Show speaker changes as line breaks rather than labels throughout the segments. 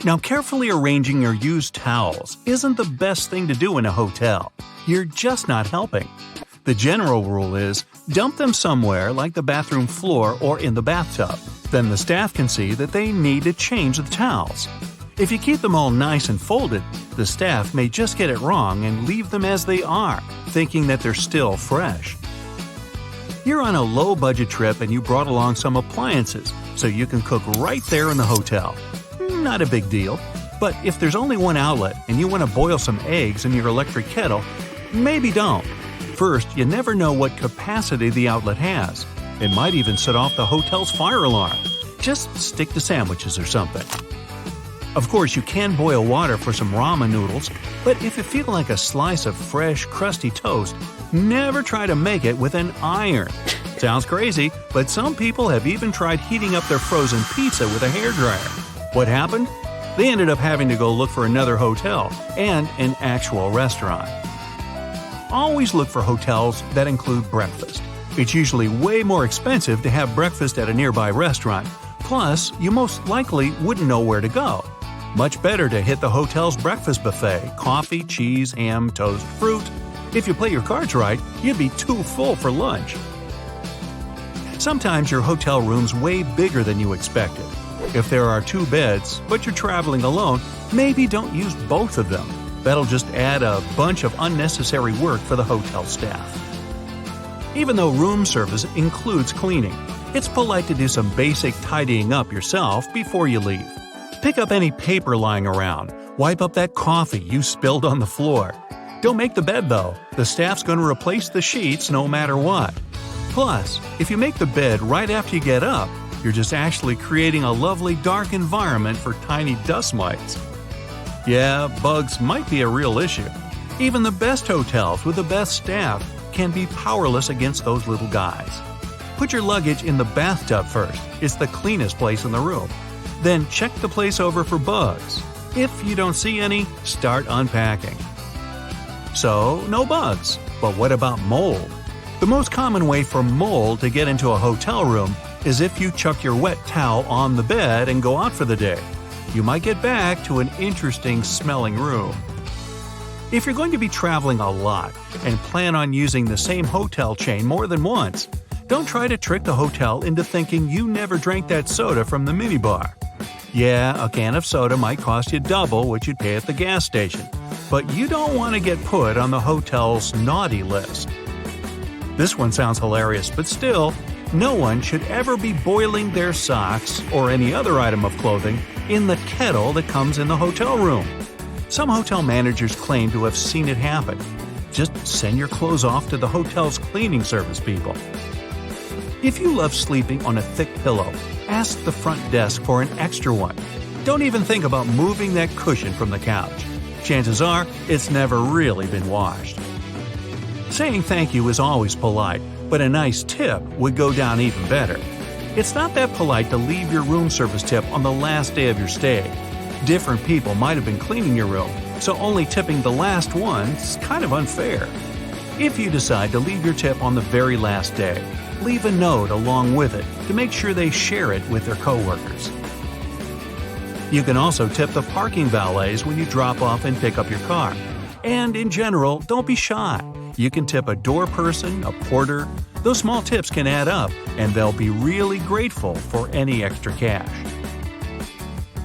Now, carefully arranging your used towels isn't the best thing to do in a hotel. You're just not helping. The general rule is, dump them somewhere like the bathroom floor or in the bathtub. Then the staff can see that they need to change the towels. If you keep them all nice and folded, the staff may just get it wrong and leave them as they are, thinking that they're still fresh. You're on a low-budget trip and you brought along some appliances, so you can cook right there in the hotel. Not a big deal. But if there's only one outlet and you want to boil some eggs in your electric kettle, maybe don't. First, you never know what capacity the outlet has. It might even set off the hotel's fire alarm. Just stick to sandwiches or something. Of course, you can boil water for some ramen noodles, but if you feel like a slice of fresh, crusty toast, never try to make it with an iron. Sounds crazy, but some people have even tried heating up their frozen pizza with a hairdryer. What happened? They ended up having to go look for another hotel and an actual restaurant. Always look for hotels that include breakfast. It's usually way more expensive to have breakfast at a nearby restaurant, plus you most likely wouldn't know where to go. Much better to hit the hotel's breakfast buffet: coffee, cheese, ham, toast, fruit. If you play your cards right, you'd be too full for lunch. Sometimes your hotel room's way bigger than you expected. If there are 2 beds, but you're traveling alone, maybe don't use both of them. That'll just add a bunch of unnecessary work for the hotel staff. Even though room service includes cleaning, it's polite to do some basic tidying up yourself before you leave. Pick up any paper lying around. Wipe up that coffee you spilled on the floor. Don't make the bed though. The staff's going to replace the sheets no matter what. Plus, if you make the bed right after you get up, you're just actually creating a lovely dark environment for tiny dust mites. Yeah, bugs might be a real issue. Even the best hotels with the best staff can be powerless against those little guys. Put your luggage in the bathtub first. It's the cleanest place in the room. Then check the place over for bugs. If you don't see any, start unpacking. So, no bugs. But what about mold? The most common way for mold to get into a hotel room is if you chuck your wet towel on the bed and go out for the day. You might get back to an interesting smelling room. If you're going to be traveling a lot and plan on using the same hotel chain more than once, don't try to trick the hotel into thinking you never drank that soda from the minibar. Yeah, a can of soda might cost you double what you'd pay at the gas station, but you don't want to get put on the hotel's naughty list. This one sounds hilarious, but still, no one should ever be boiling their socks or any other item of clothing in the kettle that comes in the hotel room. Some hotel managers claim to have seen it happen. Just send your clothes off to the hotel's cleaning service people. If you love sleeping on a thick pillow, ask the front desk for an extra one. Don't even think about moving that cushion from the couch. Chances are, it's never really been washed. Saying thank you is always polite, but a nice tip would go down even better. It's not that polite to leave your room service tip on the last day of your stay. Different people might have been cleaning your room, so only tipping the last one is kind of unfair. If you decide to leave your tip on the very last day, leave a note along with it to make sure they share it with their coworkers. You can also tip the parking valets when you drop off and pick up your car. And in general, don't be shy. You can tip a door person, a porter. Those small tips can add up, and they'll be really grateful for any extra cash.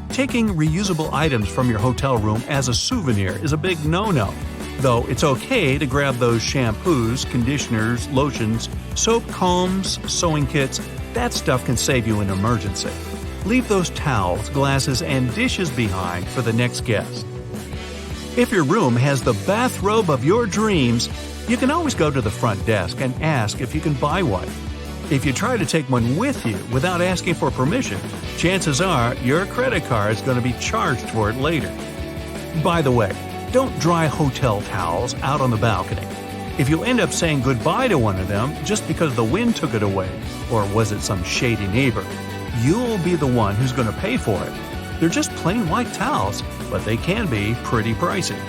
Taking reusable items from your hotel room as a souvenir is a big no-no, though it's okay to grab those shampoos, conditioners, lotions, soap, combs, sewing kits. That stuff can save you an emergency. Leave those towels, glasses, and dishes behind for the next guest. If your room has the bathrobe of your dreams, you can always go to the front desk and ask if you can buy one. If you try to take one with you without asking for permission, chances are your credit card is going to be charged for it later. By the way, don't dry hotel towels out on the balcony. If you end up saying goodbye to one of them just because the wind took it away, or was it some shady neighbor, you'll be the one who's going to pay for it. They're just plain white towels, but they can be pretty pricey.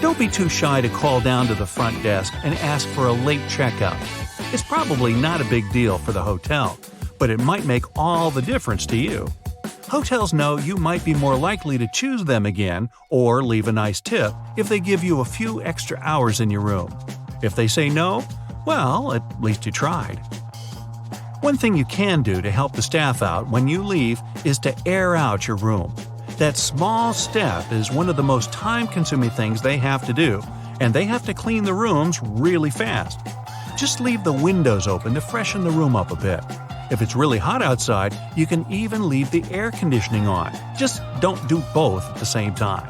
Don't be too shy to call down to the front desk and ask for a late checkout. It's probably not a big deal for the hotel, but it might make all the difference to you. Hotels know you might be more likely to choose them again or leave a nice tip if they give you a few extra hours in your room. If they say no, well, at least you tried. One thing you can do to help the staff out when you leave is to air out your room. That small step is one of the most time-consuming things they have to do, and they have to clean the rooms really fast. Just leave the windows open to freshen the room up a bit. If it's really hot outside, you can even leave the air conditioning on. Just don't do both at the same time.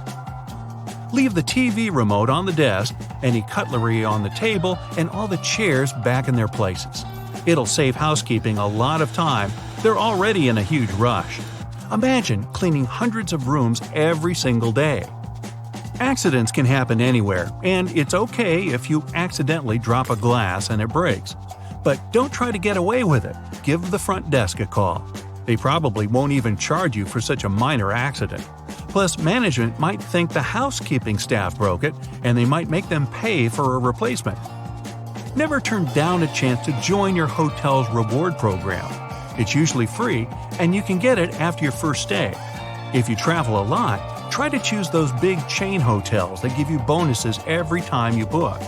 Leave the TV remote on the desk, any cutlery on the table, and all the chairs back in their places. It'll save housekeeping a lot of time. They're already in a huge rush. Imagine cleaning hundreds of rooms every single day. Accidents can happen anywhere, and it's okay if you accidentally drop a glass and it breaks. But don't try to get away with it. Give the front desk a call. They probably won't even charge you for such a minor accident. Plus, management might think the housekeeping staff broke it, and they might make them pay for a replacement. Never turn down a chance to join your hotel's reward program. It's usually free, and you can get it after your first stay. If you travel a lot, try to choose those big chain hotels that give you bonuses every time you book.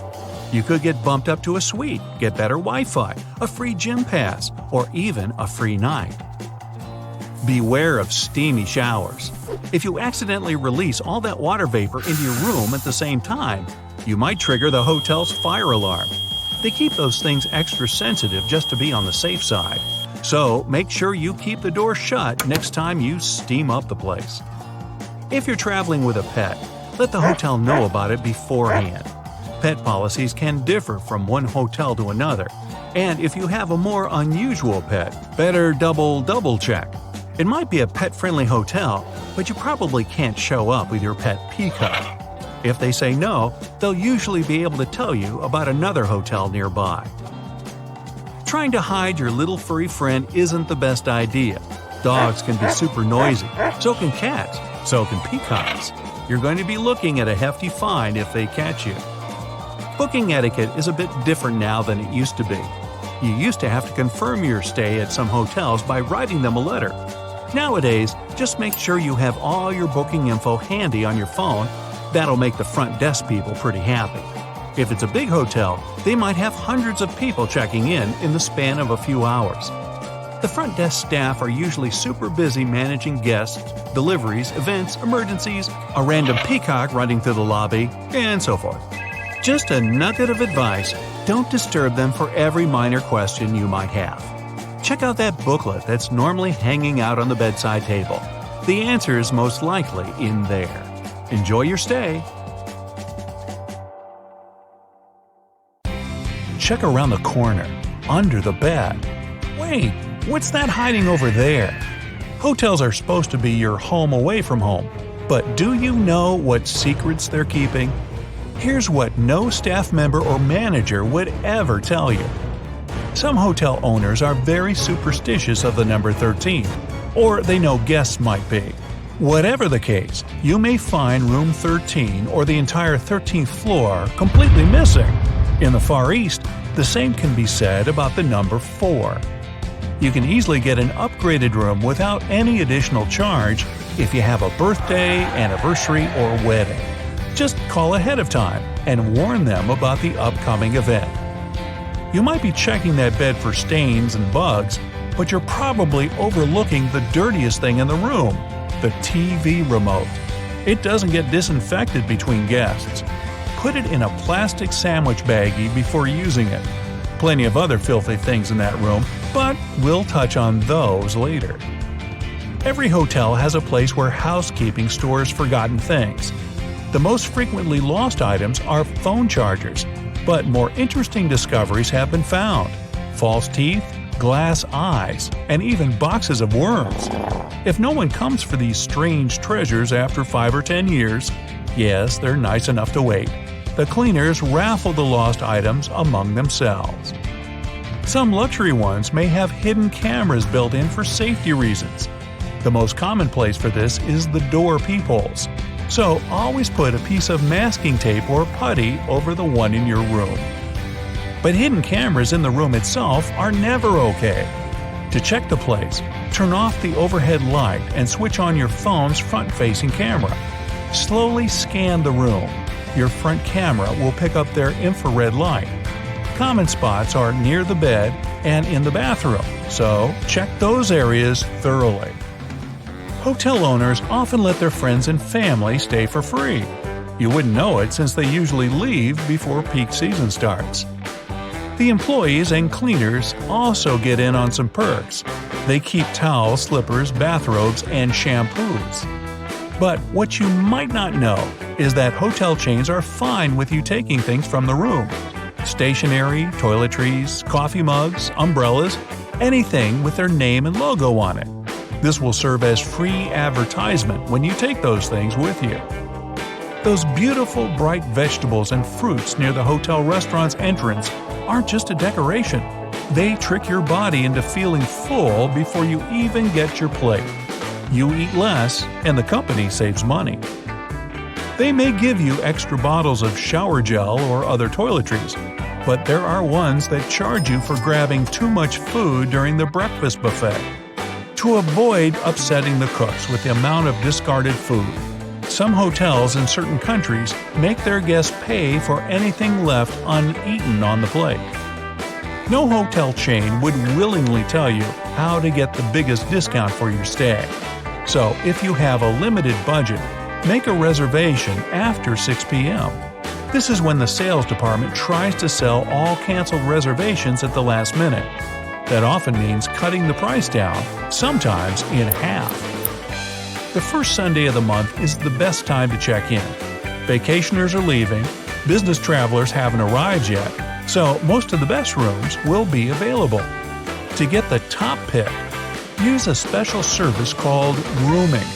You could get bumped up to a suite, get better Wi-Fi, a free gym pass, or even a free night. Beware of steamy showers. If you accidentally release all that water vapor into your room at the same time, you might trigger the hotel's fire alarm. They keep those things extra sensitive just to be on the safe side. So make sure you keep the door shut next time you steam up the place. If you're traveling with a pet, let the hotel know about it beforehand. Pet policies can differ from one hotel to another, and if you have a more unusual pet, better double check. It might be a pet-friendly hotel, but you probably can't show up with your pet peacock. If they say no, they'll usually be able to tell you about another hotel nearby. Trying to hide your little furry friend isn't the best idea. Dogs can be super noisy, so can cats, so can peacocks. You're going to be looking at a hefty fine if they catch you. Booking etiquette is a bit different now than it used to be. You used to have to confirm your stay at some hotels by writing them a letter. Nowadays, just make sure you have all your booking info handy on your phone. That'll make the front desk people pretty happy. If it's a big hotel, they might have hundreds of people checking in the span of a few hours. The front desk staff are usually super busy managing guests, deliveries, events, emergencies, a random peacock running through the lobby, and so forth. Just a nugget of advice: don't disturb them for every minor question you might have. Check out that booklet that's normally hanging out on the bedside table. The answer is most likely in there. Enjoy your stay. Check around the corner, under the bed. Wait, what's that hiding over there? Hotels are supposed to be your home away from home, but do you know what secrets they're keeping? Here's what no staff member or manager would ever tell you. Some hotel owners are very superstitious of the number 13, or they know guests might be. Whatever the case, you may find room 13 or the entire 13th floor completely missing. In the Far East, the same can be said about the number 4. You can easily get an upgraded room without any additional charge if you have a birthday, anniversary, or wedding. Just call ahead of time and warn them about the upcoming event. You might be checking that bed for stains and bugs, but you're probably overlooking the dirtiest thing in the room: the TV remote. It doesn't get disinfected between guests. Put it in a plastic sandwich baggie before using it. Plenty of other filthy things in that room, but we'll touch on those later. Every hotel has a place where housekeeping stores forgotten things. The most frequently lost items are phone chargers, but more interesting discoveries have been found: false teeth, glass eyes, and even boxes of worms. If no one comes for these strange treasures after 5 or 10 years, yes, they're nice enough to wait. The cleaners raffle the lost items among themselves. Some luxury ones may have hidden cameras built in for safety reasons. The most common place for this is the door peepholes. So always put a piece of masking tape or putty over the one in your room. But hidden cameras in the room itself are never okay. To check the place, turn off the overhead light and switch on your phone's front-facing camera. Slowly scan the room. Your front camera will pick up their infrared light. Common spots are near the bed and in the bathroom, so check those areas thoroughly. Hotel owners often let their friends and family stay for free. You wouldn't know it since they usually leave before peak season starts. The employees and cleaners also get in on some perks. They keep towels, slippers, bathrobes, and shampoos. But what you might not know is that hotel chains are fine with you taking things from the room. Stationery, toiletries, coffee mugs, umbrellas, anything with their name and logo on it. This will serve as free advertisement when you take those things with you. Those beautiful bright vegetables and fruits near the hotel restaurant's entrance aren't just a decoration. They trick your body into feeling full before you even get your plate. You eat less, and the company saves money. They may give you extra bottles of shower gel or other toiletries, but there are ones that charge you for grabbing too much food during the breakfast buffet. To avoid upsetting the cooks with the amount of discarded food, some hotels in certain countries make their guests pay for anything left uneaten on the plate. No hotel chain would willingly tell you how to get the biggest discount for your stay. So if you have a limited budget, make a reservation after 6 p.m. This is when the sales department tries to sell all canceled reservations at the last minute. That often means cutting the price down, sometimes in half. The first Sunday of the month is the best time to check in. Vacationers are leaving, business travelers haven't arrived yet, so most of the best rooms will be available. To get the top pick, use a special service called rooming.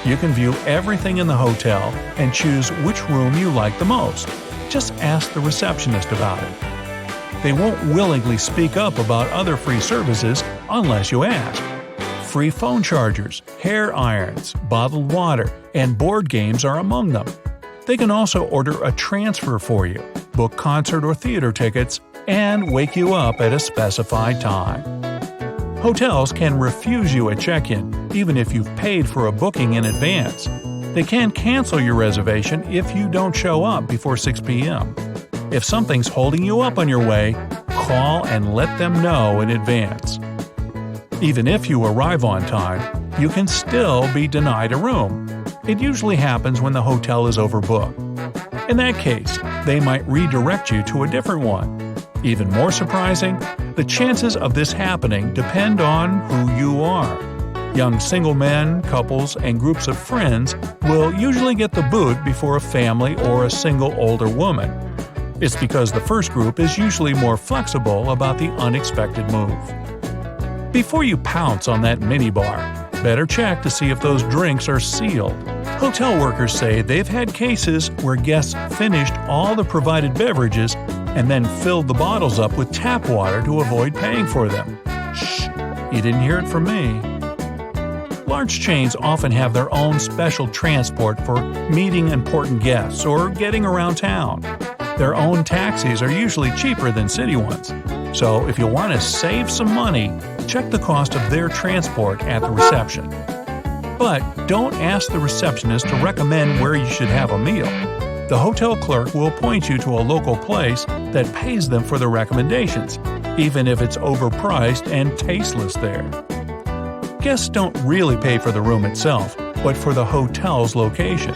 You can view everything in the hotel and choose which room you like the most. Just ask the receptionist about it. They won't willingly speak up about other free services unless you ask. Free phone chargers, hair irons, bottled water, and board games are among them. They can also order a transfer for you, book concert or theater tickets, and wake you up at a specified time. Hotels can refuse you at check-in, even if you've paid for a booking in advance. They can cancel your reservation if you don't show up before 6 p.m. If something's holding you up on your way, call and let them know in advance. Even if you arrive on time, you can still be denied a room. It usually happens when the hotel is overbooked. In that case, they might redirect you to a different one. Even more surprising, the chances of this happening depend on who you are. Young single men, couples, and groups of friends will usually get the boot before a family or a single older woman. It's because the first group is usually more flexible about the unexpected move. Before you pounce on that minibar, better check to see if those drinks are sealed. Hotel workers say they've had cases where guests finished all the provided beverages and then filled the bottles up with tap water to avoid paying for them. Shh, you didn't hear it from me. Large chains often have their own special transport for meeting important guests or getting around town. Their own taxis are usually cheaper than city ones. So if you want to save some money, check the cost of their transport at the reception. But don't ask the receptionist to recommend where you should have a meal. The hotel clerk will point you to a local place that pays them for the recommendations, even if it's overpriced and tasteless there. Guests don't really pay for the room itself, but for the hotel's location.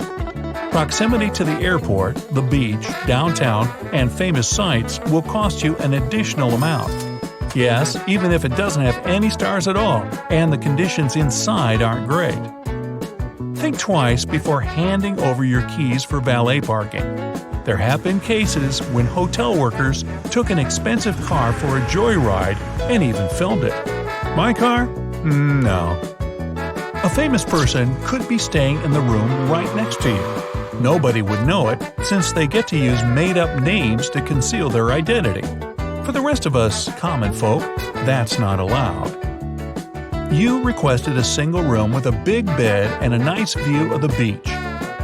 Proximity to the airport, the beach, downtown, and famous sites will cost you an additional amount. Yes, even if it doesn't have any stars at all, and the conditions inside aren't great. Think twice before handing over your keys for valet parking. There have been cases when hotel workers took an expensive car for a joyride and even filmed it. My car? No. A famous person could be staying in the room right next to you. Nobody would know it, since they get to use made-up names to conceal their identity. For the rest of us common folk, that's not allowed. You requested a single room with a big bed and a nice view of the beach.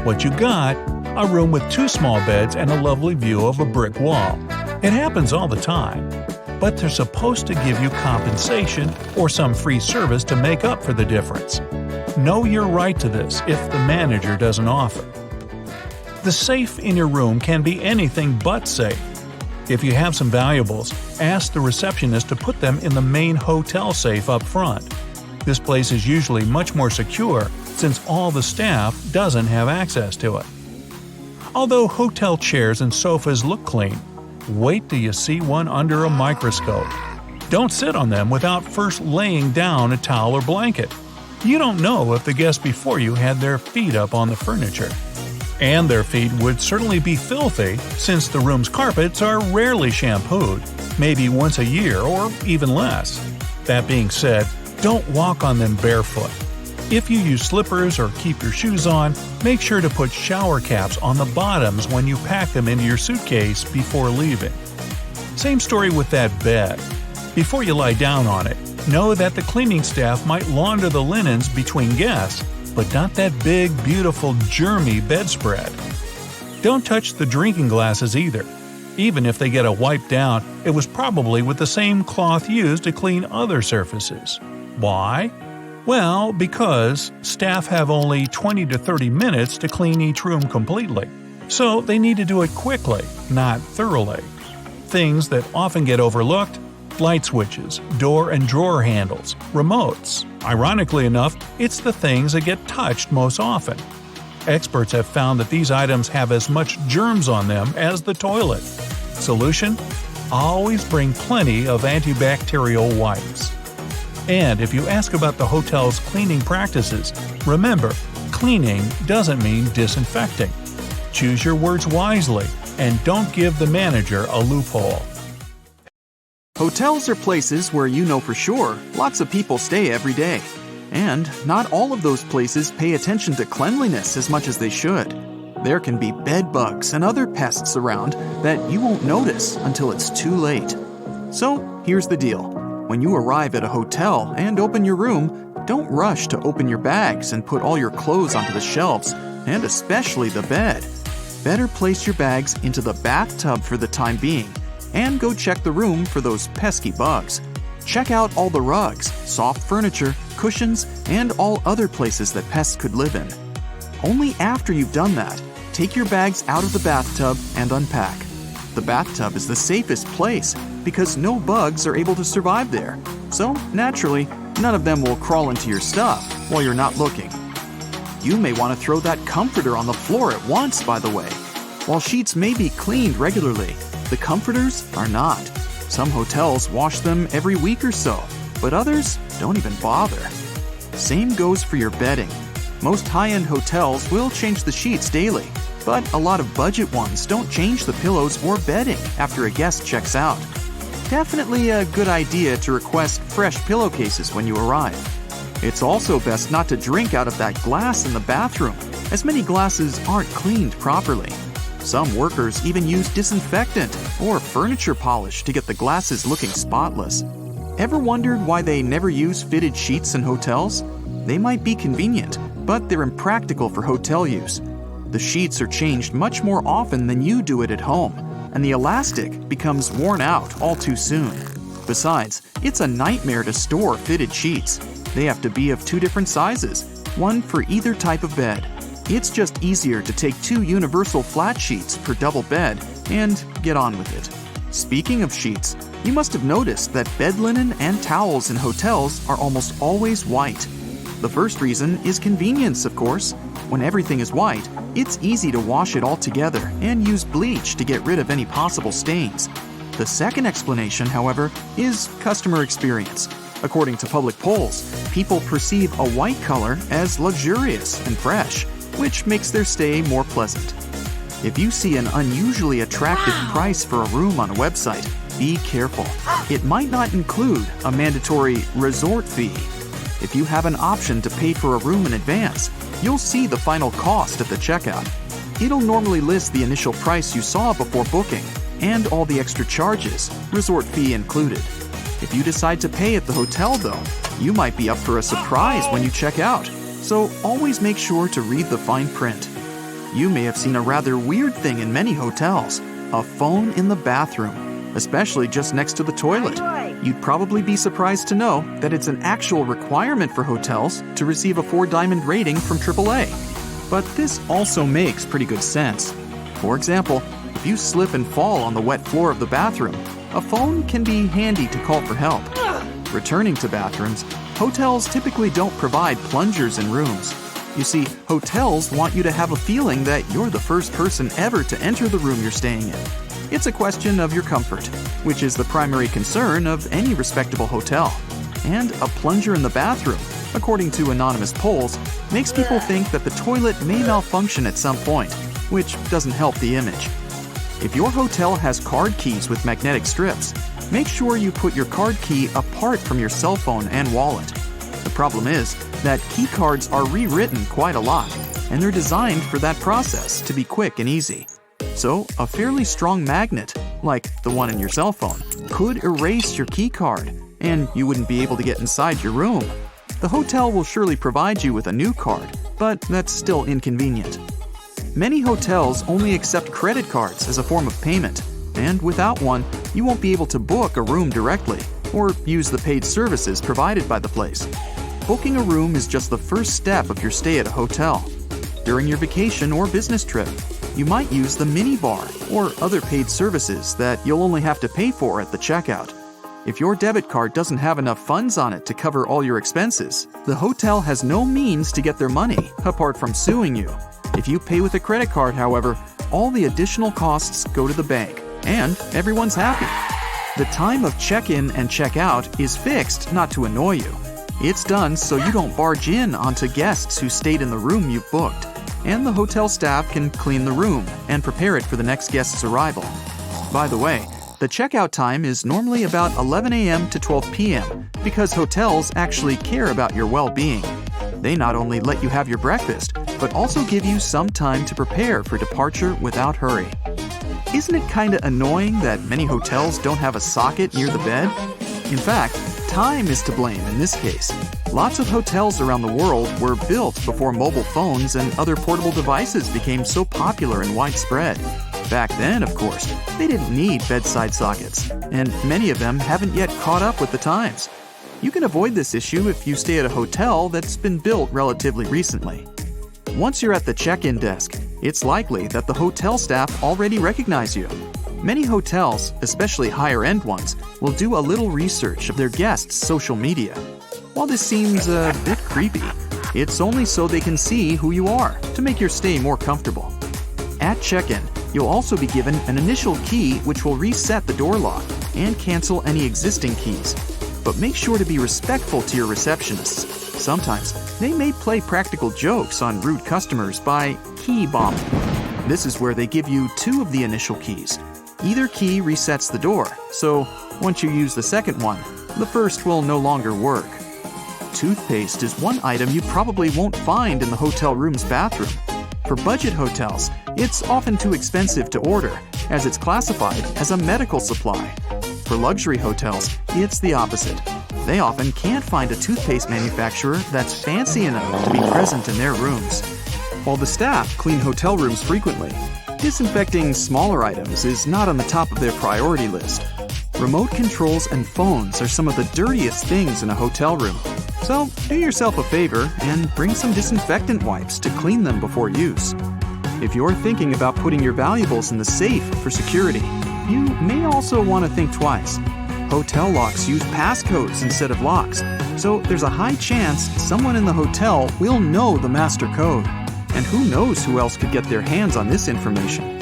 What you got? A room with 2 small beds and a lovely view of a brick wall. It happens all the time. but they're supposed to give you compensation or some free service to make up for the difference. Know your right to this if the manager doesn't offer. The safe in your room can be anything but safe. If you have some valuables, ask the receptionist to put them in the main hotel safe up front. This place is usually much more secure since all the staff doesn't have access to it. Although hotel chairs and sofas look clean, wait till you see one under a microscope. Don't sit on them without first laying down a towel or blanket. You don't know if the guest before you had their feet up on the furniture. And their feet would certainly be filthy since the room's carpets are rarely shampooed, maybe once a year or even less. That being said, don't walk on them barefoot. If you use slippers or keep your shoes on, make sure to put shower caps on the bottoms when you pack them into your suitcase before leaving. Same story with that bed. Before you lie down on it, know that the cleaning staff might launder the linens between guests, but not that big, beautiful, germy bedspread. Don't touch the drinking glasses either. Even if they get a wipe down, it was probably with the same cloth used to clean other surfaces. Why? Well, because staff have only 20 to 30 minutes to clean each room completely. So they need to do it quickly, not thoroughly. Things that often get overlooked: light switches, door and drawer handles, remotes. Ironically enough, it's the things that get touched most often. Experts have found that these items have as much germs on them as the toilet. Solution? Always bring plenty of antibacterial wipes. And if you ask about the hotel's cleaning practices, remember, cleaning doesn't mean disinfecting. Choose your words wisely and don't give the manager a loophole.
Hotels are places where you know for sure lots of people stay every day. And not all of those places pay attention to cleanliness as much as they should. There can be bed bugs and other pests around that you won't notice until it's too late. So here's the deal. When you arrive at a hotel and open your room, don't rush to open your bags and put all your clothes onto the shelves, and especially the bed. Better place your bags into the bathtub for the time being, and go check the room for those pesky bugs. Check out all the rugs, soft furniture, cushions, and all other places that pests could live in. Only after you've done that, take your bags out of the bathtub and unpack. The bathtub is the safest place because no bugs are able to survive there. So, naturally, none of them will crawl into your stuff while you're not looking. You may want to throw that comforter on the floor at once, by the way. While sheets may be cleaned regularly, the comforters are not. Some hotels wash them every week or so, but others don't even bother. Same goes for your bedding. Most high-end hotels will change the sheets daily, but a lot of budget ones don't change the pillows or bedding after a guest checks out. Definitely a good idea to request fresh pillowcases when you arrive. It's also best not to drink out of that glass in the bathroom, as many glasses aren't cleaned properly. Some workers even use disinfectant or furniture polish to get the glasses looking spotless. Ever wondered why they never use fitted sheets in hotels? They might be convenient, but they're impractical for hotel use. The sheets are changed much more often than you do it at home, and the elastic becomes worn out all too soon. Besides, it's a nightmare to store fitted sheets. They have to be of two different sizes, one for either type of bed. It's just easier to take 2 universal flat sheets per double bed and get on with it. Speaking of sheets, you must have noticed that bed linen and towels in hotels are almost always white. The first reason is convenience, of course. When everything is white, it's easy to wash it all together and use bleach to get rid of any possible stains. The second explanation, however, is customer experience. According to public polls, people perceive a white color as luxurious and fresh, which makes their stay more pleasant. If you see an unusually attractive price for a room on a website, be careful. It might not include a mandatory resort fee. If you have an option to pay for a room in advance, you'll see the final cost at the checkout. It'll normally list the initial price you saw before booking and all the extra charges, resort fee included. If you decide to pay at the hotel, though, you might be up for a surprise when you check out. So always make sure to read the fine print. You may have seen a rather weird thing in many hotels: a phone in the bathroom. especially just next to the toilet. You'd probably be surprised to know that it's an actual requirement for hotels to receive a 4-diamond rating from AAA. But this also makes pretty good sense. For example, if you slip and fall on the wet floor of the bathroom, a phone can be handy to call for help. Returning to bathrooms, hotels typically don't provide plungers in rooms. You see, hotels want you to have a feeling that you're the first person ever to enter the room you're staying in. It's a question of your comfort, which is the primary concern of any respectable hotel. And a plunger in the bathroom, according to anonymous polls, makes people think that the toilet may malfunction at some point, which doesn't help the image. If your hotel has card keys with magnetic strips, make sure you put your card key apart from your cell phone and wallet. The problem is that key cards are rewritten quite a lot, and they're designed for that process to be quick and easy. So, a fairly strong magnet, like the one in your cell phone, could erase your key card, and you wouldn't be able to get inside your room. The hotel will surely provide you with a new card, but that's still inconvenient. Many hotels only accept credit cards as a form of payment, and without one, you won't be able to book a room directly or use the paid services provided by the place. Booking a room is just the first step of your stay at a hotel. During your vacation or business trip, you might use the minibar or other paid services that you'll only have to pay for at the checkout. If your debit card doesn't have enough funds on it to cover all your expenses, the hotel has no means to get their money apart from suing you. If you pay with a credit card, however, all the additional costs go to the bank, and everyone's happy. The time of check-in and check-out is fixed not to annoy you. It's done so you don't barge in onto guests who stayed in the room you've booked, and the hotel staff can clean the room and prepare it for the next guest's arrival. By the way, the checkout time is normally about 11 a.m. to 12 p.m. because hotels actually care about your well-being. They not only let you have your breakfast, but also give you some time to prepare for departure without hurry. Isn't it kinda annoying that many hotels don't have a socket near the bed? In fact, time is to blame in this case. Lots of hotels around the world were built before mobile phones and other portable devices became so popular and widespread. Back then, of course, they didn't need bedside sockets, and many of them haven't yet caught up with the times. You can avoid this issue if you stay at a hotel that's been built relatively recently. Once you're at the check-in desk, it's likely that the hotel staff already recognize you. Many hotels, especially higher-end ones, will do a little research of their guests' social media. While this seems a bit creepy, it's only so they can see who you are to make your stay more comfortable. At check-in, you'll also be given an initial key which will reset the door lock and cancel any existing keys. But make sure to be respectful to your receptionists. Sometimes, they may play practical jokes on rude customers by key bombing. This is where they give you 2 of the initial keys. Either key resets the door, so once you use the second one, the first will no longer work. Toothpaste is one item you probably won't find in the hotel room's bathroom. For budget hotels, it's often too expensive to order, as it's classified as a medical supply. For luxury hotels, it's the opposite. They often can't find a toothpaste manufacturer that's fancy enough to be present in their rooms. While the staff clean hotel rooms frequently, disinfecting smaller items is not on the top of their priority list. Remote controls and phones are some of the dirtiest things in a hotel room. So do yourself a favor and bring some disinfectant wipes to clean them before use. If you're thinking about putting your valuables in the safe for security, you may also want to think twice. Hotel locks use passcodes instead of locks, so there's a high chance someone in the hotel will know the master code. And who knows who else could get their hands on this information?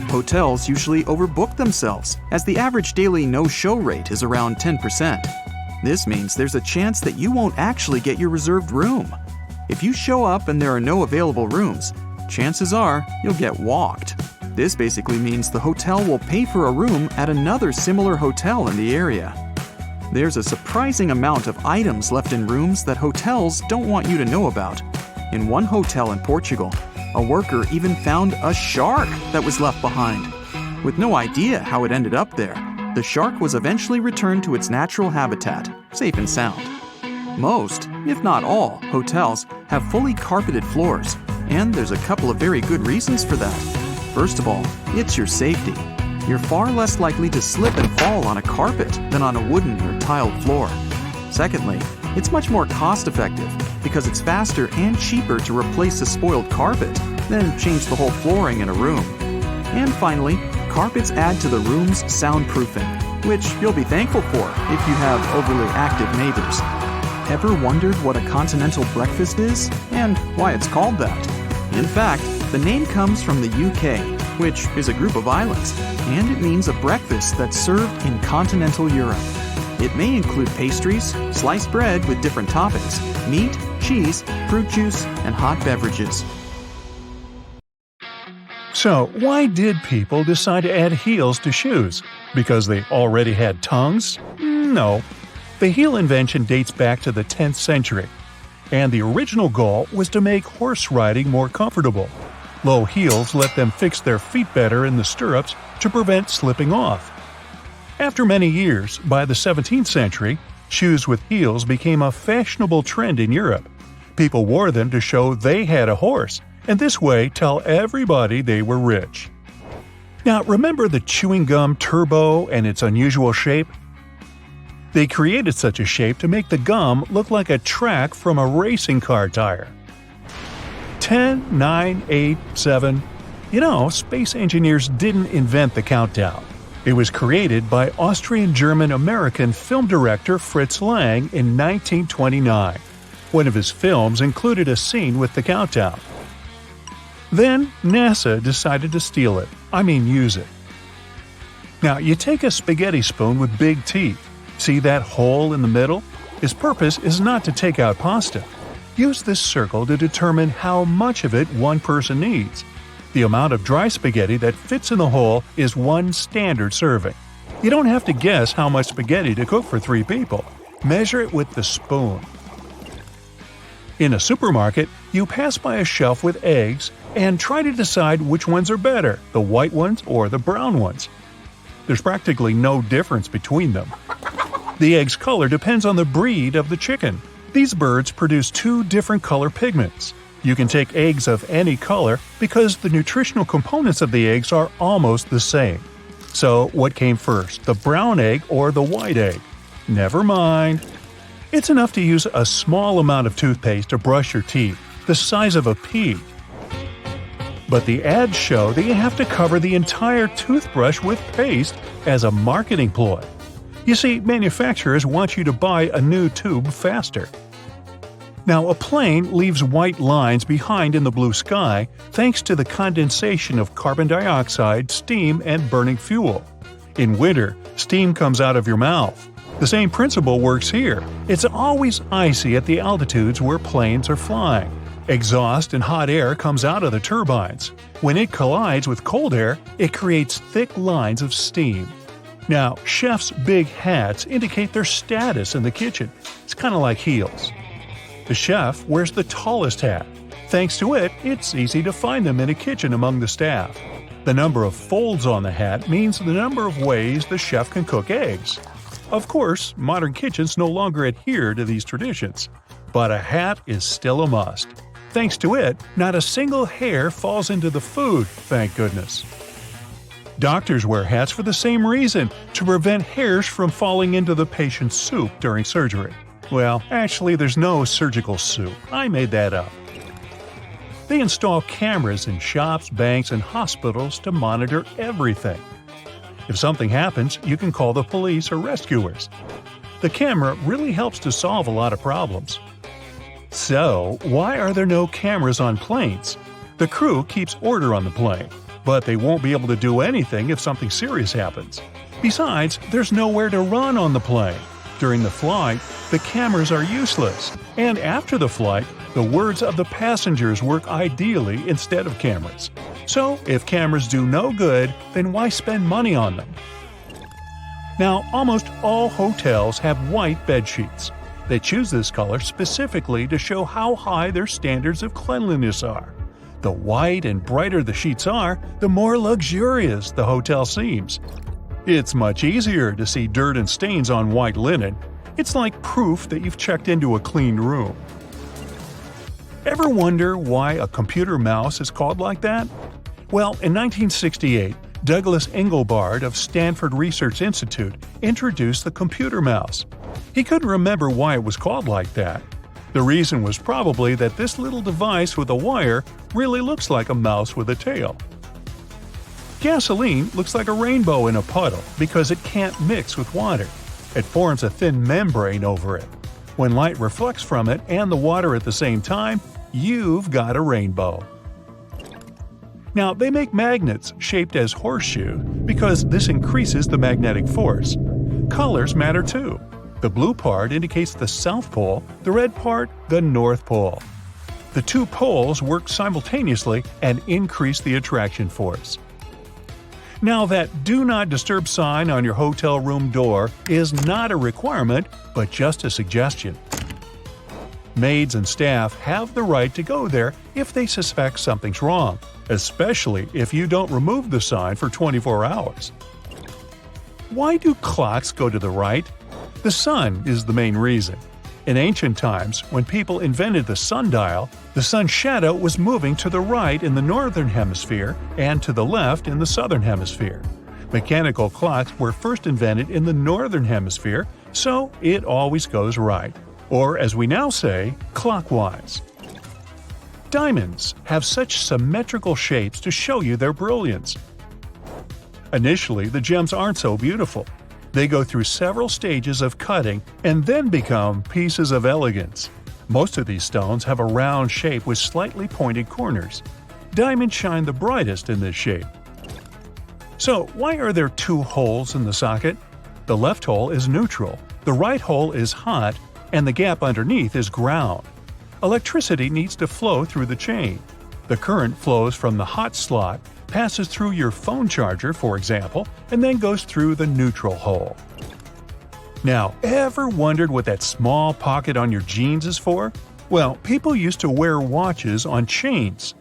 Hotels usually overbook themselves, as the average daily no-show rate is around 10%. This means there's a chance that you won't actually get your reserved room. If you show up and there are no available rooms, chances are you'll get walked. This basically means the hotel will pay for a room at another similar hotel in the area. There's a surprising amount of items left in rooms that hotels don't want you to know about. In one hotel in Portugal, a worker even found a shark that was left behind. With no idea how it ended up there, the shark was eventually returned to its natural habitat, safe and sound. Most, if not all, hotels have fully carpeted floors, and there's a couple of very good reasons for that. First of all, it's your safety. you're far less likely to slip and fall on a carpet than on a wooden or tiled floor. Secondly, it's much more cost-effective because it's faster and cheaper to replace a spoiled carpet than change the whole flooring in a room. And finally, carpets add to the room's soundproofing, which you'll be thankful for if you have overly active neighbors. Ever wondered what a continental breakfast is and why it's called that? In fact, the name comes from the UK, which is a group of islands, and it means a breakfast that's served in continental Europe. It may include pastries, sliced bread with different toppings, meat, cheese, fruit juice, and hot beverages.
So, why did people decide to add heels to shoes? Because they already had tongues? No. The heel invention dates back to the 10th century, and the original goal was to make horse riding more comfortable. Low heels let them fix their feet better in the stirrups to prevent slipping off. After many years, by the 17th century, shoes with heels became a fashionable trend in Europe. People wore them to show they had a horse, and this way tell everybody they were rich. Now, remember the chewing gum Turbo and its unusual shape? They created such a shape to make the gum look like a track from a racing car tire. 10, 9, 8, 7. Space engineers didn't invent the countdown. It was created by Austrian-German-American film director Fritz Lang in 1929. One of his films included a scene with the countdown. Then, NASA decided to steal it. Use it. Now, you take a spaghetti spoon with big teeth. See that hole in the middle? Its purpose is not to take out pasta. Use this circle to determine how much of it one person needs. The amount of dry spaghetti that fits in the hole is one standard serving. You don't have to guess how much spaghetti to cook for 3 people. Measure it with the spoon. In a supermarket, you pass by a shelf with eggs and try to decide which ones are better, the white ones or the brown ones. There's practically no difference between them. The egg's color depends on the breed of the chicken. These birds produce 2 different color pigments. You can take eggs of any color because the nutritional components of the eggs are almost the same. So, what came first, the brown egg or the white egg? Never mind. It's enough to use a small amount of toothpaste to brush your teeth, the size of a pea. But the ads show that you have to cover the entire toothbrush with paste as a marketing ploy. You see, manufacturers want you to buy a new tube faster. Now, a plane leaves white lines behind in the blue sky thanks to the condensation of carbon dioxide, steam, and burning fuel. In winter, steam comes out of your mouth. The same principle works here. It's always icy at the altitudes where planes are flying. Exhaust and hot air comes out of the turbines. When it collides with cold air, it creates thick lines of steam. Now, chefs' big hats indicate their status in the kitchen. It's kind of like heels. The chef wears the tallest hat. Thanks to it, it's easy to find them in a kitchen among the staff. The number of folds on the hat means the number of ways the chef can cook eggs. Of course, modern kitchens no longer adhere to these traditions, but a hat is still a must. Thanks to it, not a single hair falls into the food, thank goodness. Doctors wear hats for the same reason, to prevent hairs from falling into the patient's soup during surgery. Well, actually, there's no surgical soup. I made that up. They install cameras in shops, banks, and hospitals to monitor everything. If something happens, you can call the police or rescuers. The camera really helps to solve a lot of problems. So, why are there no cameras on planes? The crew keeps order on the plane, but they won't be able to do anything if something serious happens. Besides, there's nowhere to run on the plane. During the flight, the cameras are useless, and after the flight, the words of the passengers work ideally instead of cameras. So, if cameras do no good, then why spend money on them? Now, almost all hotels have white bed sheets. They choose this color specifically to show how high their standards of cleanliness are. The white and brighter the sheets are, the more luxurious the hotel seems. It's much easier to see dirt and stains on white linen. It's like proof that you've checked into a clean room. Ever wonder why a computer mouse is called like that? Well, in 1968, Douglas Engelbart of Stanford Research Institute introduced the computer mouse. He couldn't remember why it was called like that. The reason was probably that this little device with a wire really looks like a mouse with a tail. Gasoline looks like a rainbow in a puddle because it can't mix with water. It forms a thin membrane over it. When light reflects from it and the water at the same time, you've got a rainbow. Now, they make magnets shaped as horseshoe because this increases the magnetic force. Colors matter too. The blue part indicates the South Pole, the red part, the North Pole. The two poles work simultaneously and increase the attraction force. Now, that Do Not Disturb sign on your hotel room door is not a requirement, but just a suggestion. Maids and staff have the right to go there if they suspect something's wrong, especially if you don't remove the sign for 24 hours. Why do clocks go to the right? The sun is the main reason. In ancient times, when people invented the sundial, the sun's shadow was moving to the right in the northern hemisphere and to the left in the southern hemisphere. Mechanical clocks were first invented in the northern hemisphere, so it always goes right. Or, as we now say, clockwise. Diamonds have such symmetrical shapes to show you their brilliance. Initially, the gems aren't so beautiful. They go through several stages of cutting and then become pieces of elegance. Most of these stones have a round shape with slightly pointed corners. Diamonds shine the brightest in this shape. So, why are there two holes in the socket? The left hole is neutral, the right hole is hot, and the gap underneath is ground. Electricity needs to flow through the chain. The current flows from the hot slot, passes through your phone charger, for example, and then goes through the neutral hole. Now, ever wondered what that small pocket on your jeans is for? Well, people used to wear watches on chains.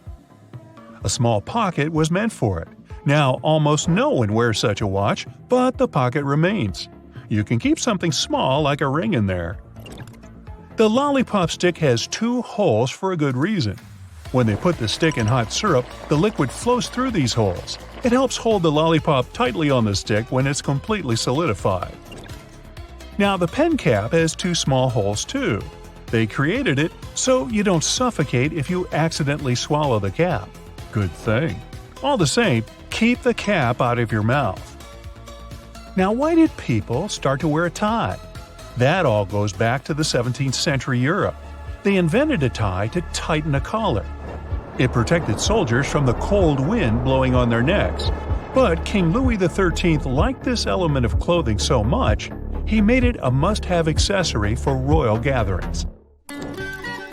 A small pocket was meant for it. Now, almost no one wears such a watch, but the pocket remains. You can keep something small like a ring in there. The lollipop stick has two holes for a good reason. When they put the stick in hot syrup, the liquid flows through these holes. It helps hold the lollipop tightly on the stick when it's completely solidified. Now, the pen cap has two small holes too. They created it so you don't suffocate if you accidentally swallow the cap. Good thing. All the same, keep the cap out of your mouth. Now, why did people start to wear a tie? That all goes back to the 17th century Europe. They invented a tie to tighten a collar. It protected soldiers from the cold wind blowing on their necks. But King Louis XIII liked this element of clothing so much, he made it a must-have accessory for royal gatherings.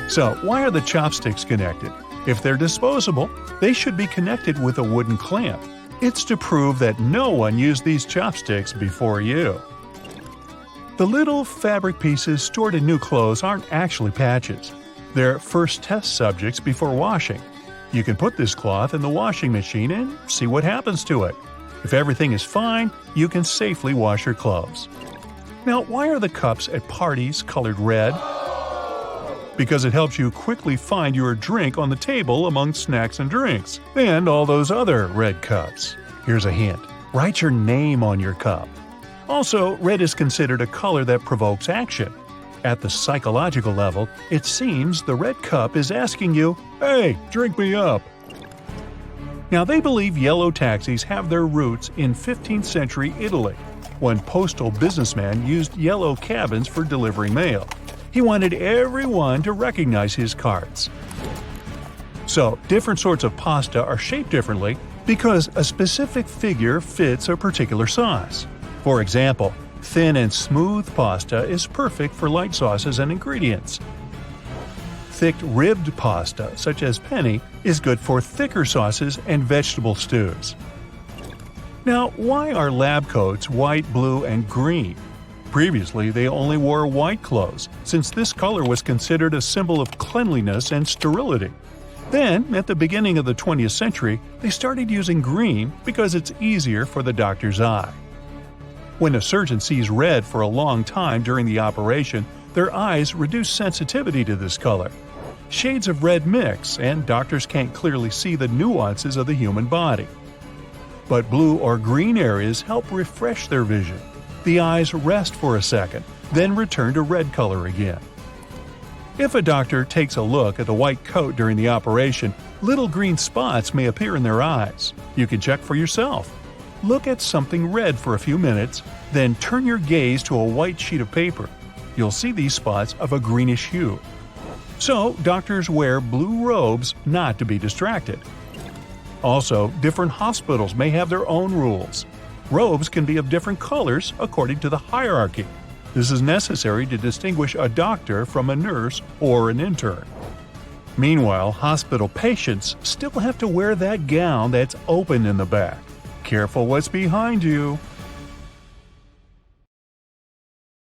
So, why are the chopsticks connected? If they're disposable, they should be connected with a wooden clamp. It's to prove that no one used these chopsticks before you. The little fabric pieces stored in new clothes aren't actually patches. They're first test subjects before washing. You can put this cloth in the washing machine and see what happens to it. If everything is fine, you can safely wash your clothes. Now, why are the cups at parties colored red? Because it helps you quickly find your drink on the table among snacks and drinks, and all those other red cups. Here's a hint. Write your name on your cup. Also, red is considered a color that provokes action. At the psychological level, it seems the red cup is asking you, "Hey, drink me up." Now, they believe yellow taxis have their roots in 15th century Italy, when postal businessman used yellow cabins for delivering mail. He wanted everyone to recognize his carts. So, different sorts of pasta are shaped differently because a specific figure fits a particular sauce. For example, thin and smooth pasta is perfect for light sauces and ingredients. Thick ribbed pasta, such as penne, is good for thicker sauces and vegetable stews. Now, why are lab coats white, blue, and green? Previously, they only wore white clothes, since this color was considered a symbol of cleanliness and sterility. Then, at the beginning of the 20th century, they started using green because it's easier for the doctor's eye. When a surgeon sees red for a long time during the operation, their eyes reduce sensitivity to this color. Shades of red mix, and doctors can't clearly see the nuances of the human body. but blue or green areas help refresh their vision. The eyes rest for a second, then return to red color again. If a doctor takes a look at the white coat during the operation, little green spots may appear in their eyes. You can check for yourself. Look at something red for a few minutes, then turn your gaze to a white sheet of paper. You'll see these spots of a greenish hue. So, doctors wear blue robes not to be distracted. Also, different hospitals may have their own rules. Robes can be of different colors according to the hierarchy. This is necessary to distinguish a doctor from a nurse or an intern. Meanwhile, hospital patients still have to wear that gown that's open in the back. Careful what's behind you.